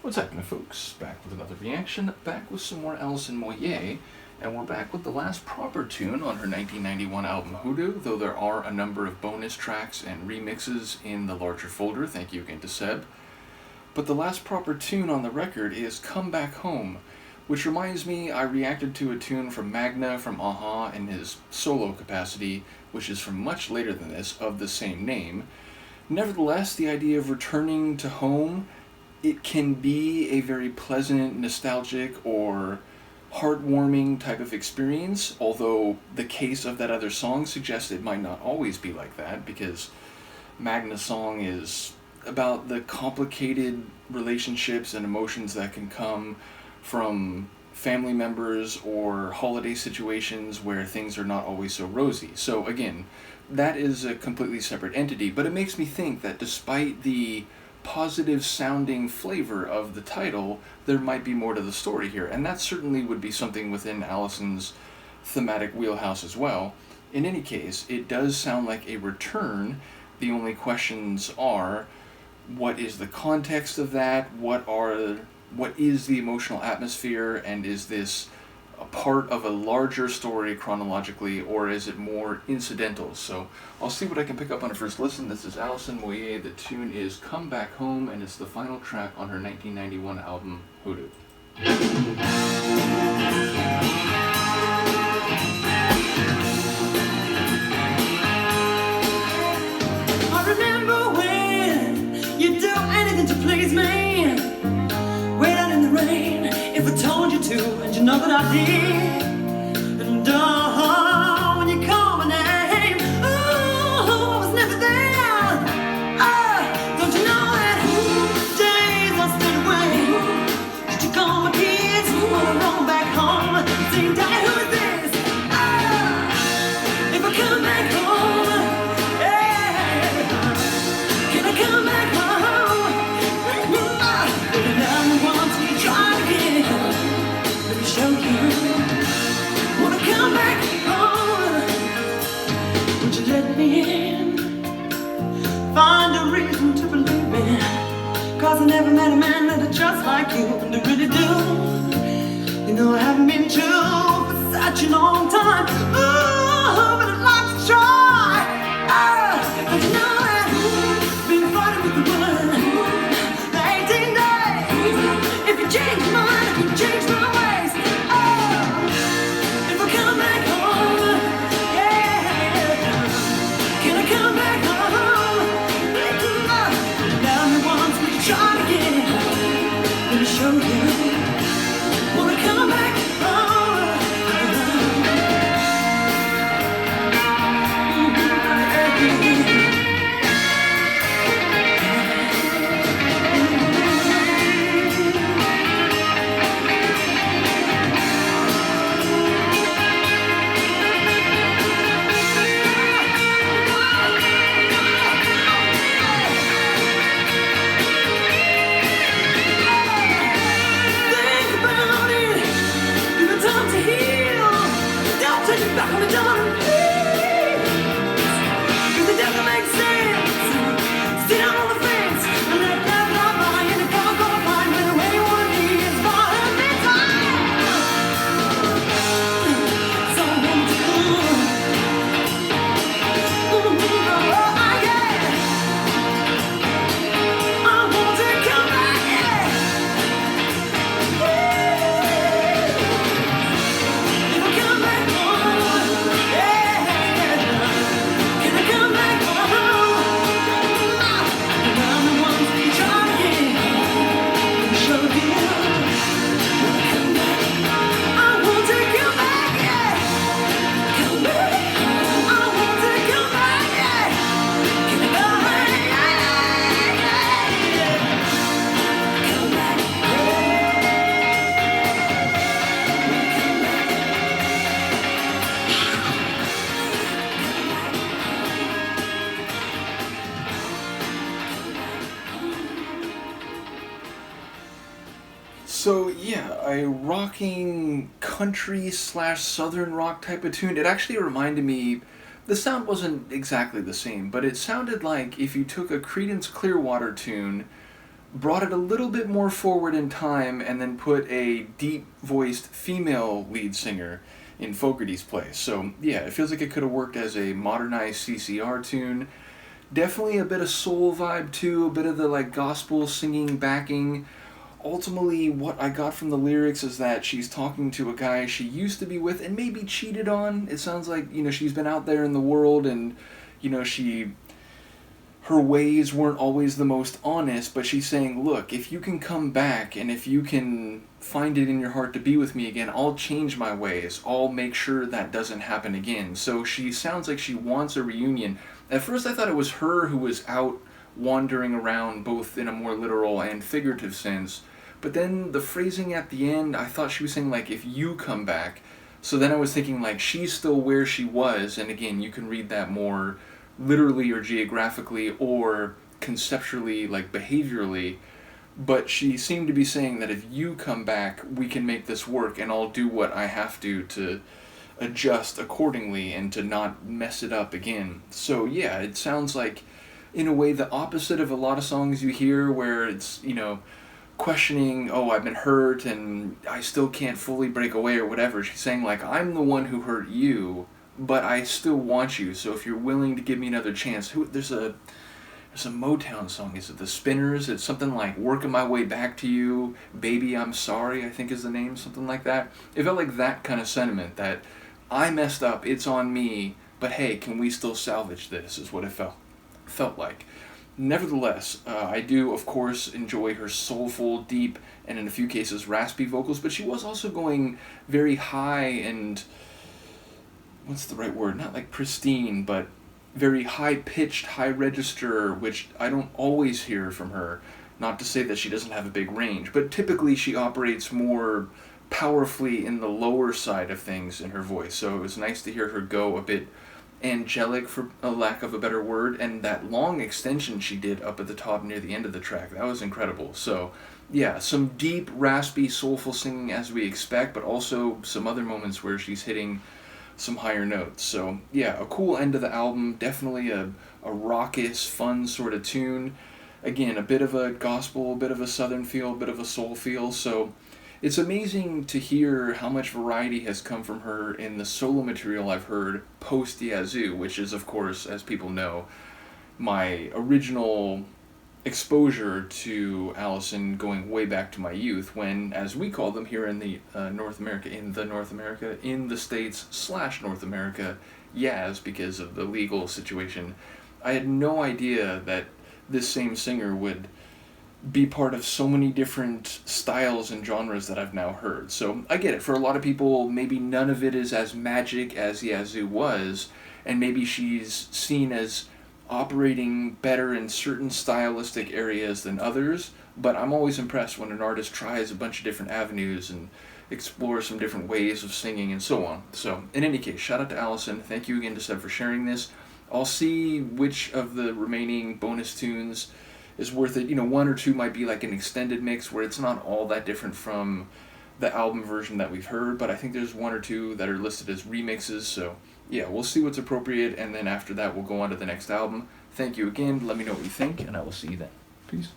What's happening, folks? Back with another reaction, back with some more Alison Moyet, and we're back with the last proper tune on her 1991 album Hoodoo, though there are a number of bonus tracks and remixes in the larger folder, thank you again to Seb. But the last proper tune on the record is Come Back Home, which reminds me I reacted to a tune from Magna from a-ha in his solo capacity, which is from much later than this, of the same name. Nevertheless, the idea of returning to home, it can be a very pleasant, nostalgic, or heartwarming type of experience, although the case of that other song suggests it might not always be like that, because Magna's song is about the complicated relationships and emotions that can come from family members or holiday situations where things are not always so rosy. So again, that is a completely separate entity, but it makes me think that despite the positive sounding flavor of the title, there might be more to the story here, and that certainly would be something within Alison's thematic wheelhouse as well. In any case, it does sound like a return. The only questions are, what is the context of that? What is the emotional atmosphere, and is this a part of a larger story chronologically, or is it more incidental? So I'll see what I can pick up on a first listen. This is Alison Moyet. The tune is Come Back Home, and it's the final track on her 1991 album Hoodoo. I remember when you'd do anything to please me, wait out in the rain if I told you to, and you know that I did. And when you call my name, I was never there. Don't you know that days I stood away? You took all my kids, wanna roll back home, saying, Daddy, who is this? If I come back home, can I come back home? And I'm the one to try again. Let me show you. Wanna come back home? Would you let me in? Find a reason to believe me, 'cause I never met a man that is just like you, and I really do. You know I haven't been true for such a long time. But I'd like to try. Don't you know that been fighting with the world for 18 days? If you change your mind, if you change my ways, if I come back home, can I come back home? Now me wants me to try again. Let me show you. Wanna come back home? Back on the dawn, please. If it doesn't make sense, sit down on the fence and let that love lie in a go find where the way you wanna be is far and time. So I want to I want to come back, If I come back home, can I come back home? And I'm the one to try again. Show you. Come back. I want to come back, Come back. I want to come back, Can I come back? Come back. So yeah, a rocking country / southern rock type of tune. It actually reminded me, the sound wasn't exactly the same, but it sounded like if you took a Creedence Clearwater tune brought it a little bit more forward in time and then put a deep-voiced female lead singer in Fogerty's place. So yeah, it feels like it could have worked as a modernized CCR tune. Definitely a bit of soul vibe too, a bit of the like gospel singing backing. Ultimately, what I got from the lyrics is that she's talking to a guy she used to be with and maybe cheated on. It sounds like, she's been out there in the world and, her ways weren't always the most honest, but she's saying, look, if you can come back and if you can find it in your heart to be with me again, I'll change my ways. I'll make sure that doesn't happen again. So she sounds like she wants a reunion. At first I thought it was her who was out wandering around both in a more literal and figurative sense. But then the phrasing at the end, I thought she was saying, like, if you come back. So then I was thinking, like, she's still where she was. And again, you can read that more literally or geographically or conceptually, like, behaviorally. But she seemed to be saying that if you come back, we can make this work, and I'll do what I have to adjust accordingly and to not mess it up again. So yeah, it sounds like, in a way, the opposite of a lot of songs you hear where it's, questioning, oh, I've been hurt and I still can't fully break away or whatever. She's saying, like, I'm the one who hurt you, but I still want you, so if you're willing to give me another chance. There's a Motown song, is it The Spinners? It's something like, working my way back to you, baby, I'm sorry, I think is the name, something like that. It felt like that kind of sentiment, that I messed up, it's on me, but hey, can we still salvage this, is what it felt like. Nevertheless, I do, of course, enjoy her soulful, deep, and in a few cases raspy vocals, but she was also going very high and, what's the right word, not like pristine, but very high-pitched, high-register, which I don't always hear from her. Not to say that she doesn't have a big range, but typically she operates more powerfully in the lower side of things in her voice, so it was nice to hear her go a bit angelic, for a lack of a better word, and that long extension she did up at the top near the end of the track, that was incredible. So yeah, some deep, raspy, soulful singing as we expect, but also some other moments where she's hitting some higher notes. So yeah, a cool end of the album, definitely a raucous, fun sort of tune. Again, a bit of a gospel, a bit of a southern feel, a bit of a soul feel, so it's amazing to hear how much variety has come from her in the solo material I've heard post Yazoo, which is, of course, as people know, my original exposure to Alison going way back to my youth when, as we call them here in the in the States / North America, Yaz, because of the legal situation, I had no idea that this same singer would be part of so many different styles and genres that I've now heard. So I get it. For a lot of people, maybe none of it is as magic as Yazoo was, and maybe she's seen as operating better in certain stylistic areas than others, but I'm always impressed when an artist tries a bunch of different avenues and explores some different ways of singing and so on. So in any case, shout out to Alison. Thank you again to Seb for sharing this. I'll see which of the remaining bonus tunes is worth it. One or two might be like an extended mix where it's not all that different from the album version that we've heard, but I think there's one or two that are listed as remixes, so yeah, we'll see what's appropriate, and then after that we'll go on to the next album. Thank you again, let me know what you think, and I will see you then. Peace.